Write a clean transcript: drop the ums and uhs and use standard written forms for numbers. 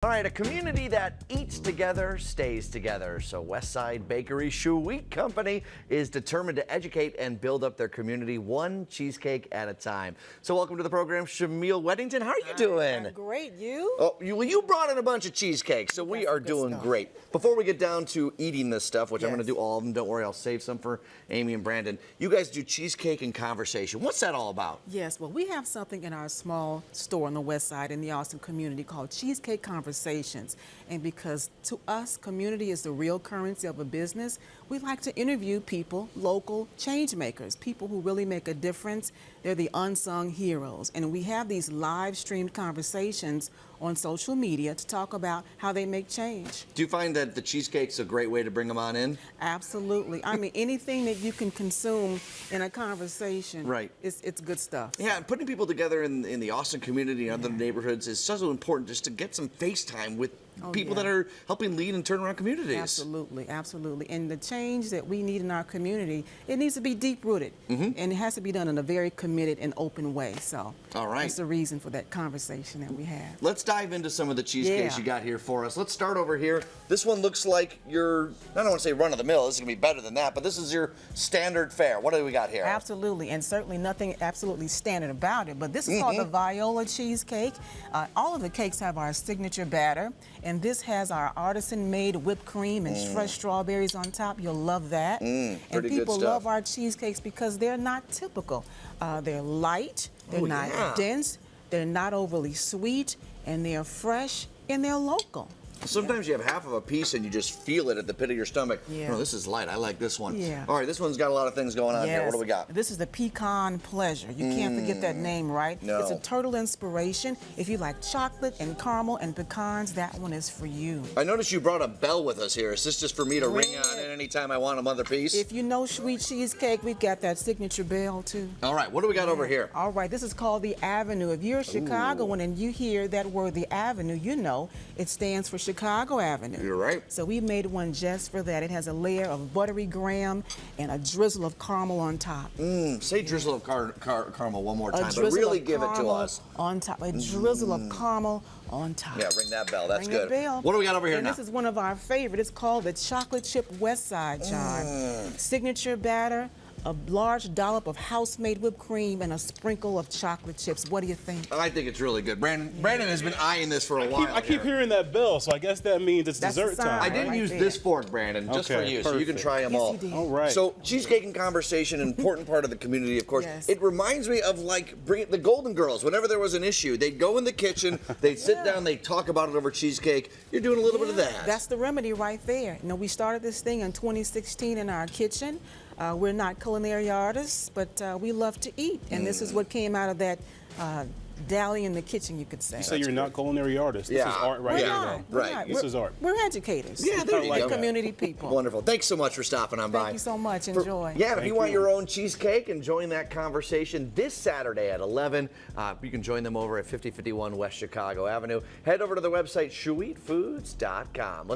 All right, a community that eats together stays together. So Westside Bakery Schweet Company is determined to educate and build up their community one cheesecake at a time. So welcome to the program, Shamil Weddington. How are you doing? I'm great. You? Oh, you brought in a bunch of cheesecakes, so we are doing great. Before we get down to eating this stuff, which I'm going to do all of them, don't worry, I'll save some for Amy and Brandon. You guys do cheesecake and conversation. What's that all about? Yes, well, we have something in our small store on the west side in the Austin community called Cheesecake Conversations. And because to us, community is the real currency of a business, we like to interview people, local change makers, people who really make a difference. They're the unsung heroes. And we have these live streamed conversations on social media to talk about how they make change. Do you find that the cheesecake's a great way to bring them on in? Absolutely. I mean, anything that you can consume in a conversation, right? It's good stuff. Yeah, and putting people together in the Austin community and other neighborhoods is so important just to get some face time with people that are helping lead and turn around communities. Absolutely, absolutely. And the change that we need in our community, it needs to be deep-rooted. And it has to be done in a very committed and open way. So that's the reason for that conversation that we have. Let's dive into some of the cheesecakes you got here for us. Let's start over here. This one looks like your, I don't want to say run-of-the-mill, this is going to be better than that, but this is your standard fare. What do we got here? Absolutely, and certainly nothing absolutely standard about it, but this is called the Viola cheesecake. All of the cakes have our signature batter, and this has our artisan-made whipped cream and fresh strawberries on top. You'll love that. And people love our cheesecakes because they're not typical. They're light, they're not dense, they're not overly sweet, and they're fresh, and they're local. Sometimes you have half of a piece and you just feel it at the pit of your stomach. No, this is light. I like this one. All right, this one's got a lot of things going on here. What do we got? This is the Pecan Pleasure. You can't forget that name, right? No. It's a turtle inspiration. If you like chocolate and caramel and pecans, that one is for you. I noticed you brought a bell with us here. Is this just for me to ring on it anytime I want another piece? If you know Schweet Cheesecake, we've got that signature bell, too. All right, what do we got over here? All right, this is called the Avenue. If you're a Chicagoan and you hear that word, the Avenue, you know it stands for Chicago Avenue. You're right. So we made one just for that. It has a layer of buttery graham and a drizzle of caramel on top. Say drizzle of caramel one more time, but really give it to us. On top, a drizzle of caramel on top. Yeah, ring that bell. That's good. Bell. What do we got over here now? This is one of our favorites. It's called the Chocolate Chip West Side Charm. Signature batter, a large dollop of house-made whipped cream, and a sprinkle of chocolate chips. What do you think? I think it's really good. Brandon has been eyeing this for a while. I keep hearing that bell, so I guess that means it's dessert time. I didn't use this fork, Brandon, just for you, so you can try them all. All right. So cheesecake and conversation, an important part of the community, of course. It reminds me of like the Golden Girls. Whenever there was an issue, they'd go in the kitchen, they'd sit down, they'd talk about it over cheesecake. You're doing a little bit of that. That's the remedy right there. You know, we started this thing in 2016 in our kitchen. We're not culinary artists, but we love to eat, and this is what came out of that dally in the kitchen, you could say. You say you're not culinary artists. This is art right here. Right. This is art. We're educators. Yeah, there you go. Community people. Wonderful. Thanks so much for stopping on by. Thank you so much. Enjoy. If you want your own cheesecake and join that conversation this Saturday at 11, you can join them over at 5051 West Chicago Avenue. Head over to the website, schweetfoods.com.